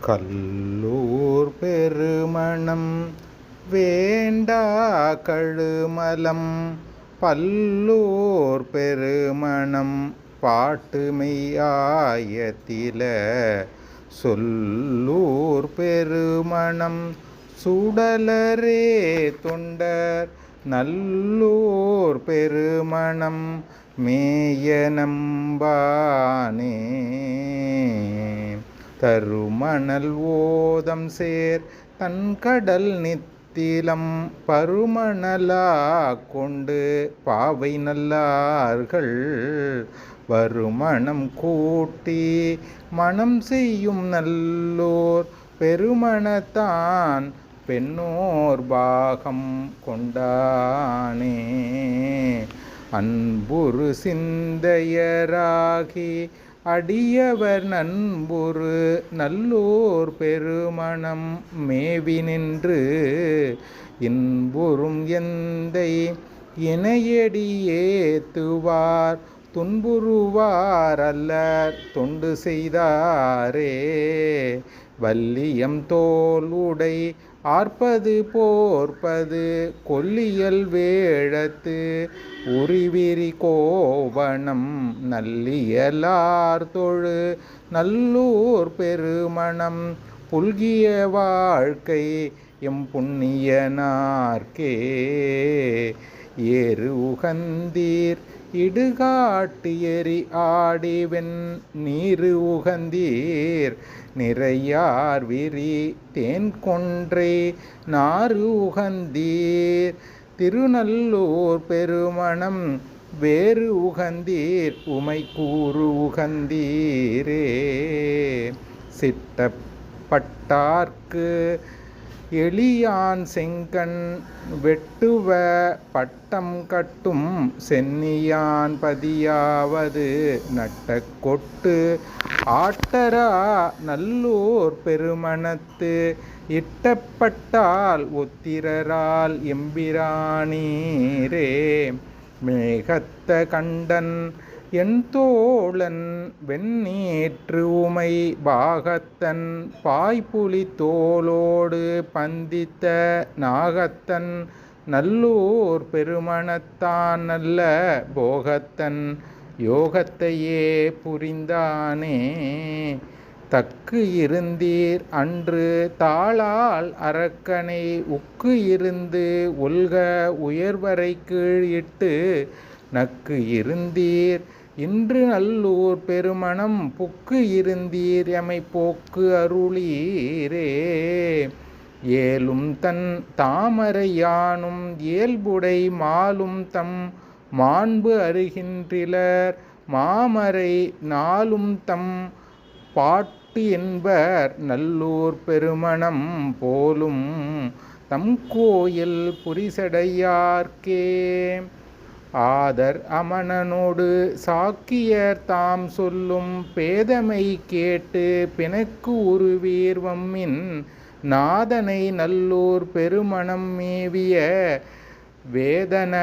கல்லூர் பெருமணம் வேண்டா கழுமலம் பல்லூர் பெருமணம் பாட்டுமெய்யாயத்தில சொல்லூர் பெருமணம் சுடலரே தொண்டர் நல்லூர் பெருமணம் மேய நம்பானே தருமணல் ஓதம் சேர் தன்கடல் நித்திலம் பருமணலா கொண்டு பாவை நல்லார்கள் வருமணம் கூட்டி மணம் செய்யும் நல்லோர் பெருமணத்தான் பெண்ணோர் பாகம் கொண்டானே அன்புரு சிந்தையராகி அடியவர் நண்புரு நல்லோர் பெருமணம் மேவி நின்று இன்புறும் எந்தை இணையடி ஏத்துவார் துன்புறுவார் அல்லர் தொண்டு செய்தாரே வல்லியம் தோல் உடை ஆர்ப்பது போர்ப்பது கொல்லியல் வேழத்து உரிவிரி கோவணம் நல்லியலார் தொழு நல்லூர் பெருமணம் புல்கிய வாழ்க்கை எம் புண்ணியனார்க்கே ஏறு உகந்தீர் இடுகாட்டு எரி ஆடிவென் நீரு உகந்தீர் நிறையார் விரி தேன் கொன்றை நாறு உகந்தீர் திருநல்லூர் பெருமணம் வேறு உகந்தீர் உமை கூறு உகந்தீரே சிட்டப்பட்டார்க்கு எளியான் செங்கண் வெட்டுவ பட்டம் கட்டும் சென்னியான் பதியாவது நட்ட கொட்டு ஆட்டரா நல்லூர் பெருமணத்து இட்டப்பட்டால் ஒத்திரரால் எம்பிரானீரே மேகத்த கண்டன் என் தோழன் வெண்ணீற்று உமை பாகத்தன் பாய்புலி தோளோடு பந்தித்த நாகத்தன் நல்லூர் பெருமணத்தான் நல்ல போகத்தன் யோகத்தையே புரிந்தானே தக்கு இருந்தீர் அன்று தாளால் அரக்கனை உக்கு இருந்து ஒல்க உயர்வரை கீழ் இட்டு நக்கு இருந்தீர் இன்று நல்லூர் பெருமணம் புக்கு இருந்தீர் எமை போக்கு அருளீரே ஏலும் தன் தாமரை யானும் இயல்புடை மாலும் தம் மாண்பு அறிகின்றிலர் மாமரை நாளும் தம் பாட்டு என்பர் நல்லூர் பெருமணம் போலும் தம் கோயில் புரிசடையார்க்கே ஆதர் அமணனோடு சாக்கியர் தாம் சொல்லும் பேதமை கேட்டு பிணக்கு உருவீர் வம்மின் நாதனை நல்லூர் பெருமணம் மேவிய வேதன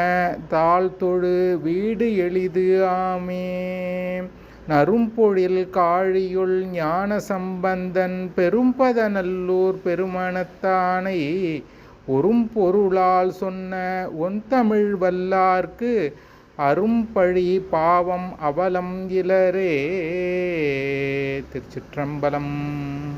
தாழ்தொழு வீடு எளிது ஆமே நறும்பொழில் காழியுள் ஞான சம்பந்தன் பெரும்பத நல்லூர் பெருமணத்தானை ஒரும்பொருளால் சொன்ன ஒன்தமிழ் வல்லார்க்கு அரும்பழி பாவம் அவலம் இலரே. திருச்சிற்றம்பலம்.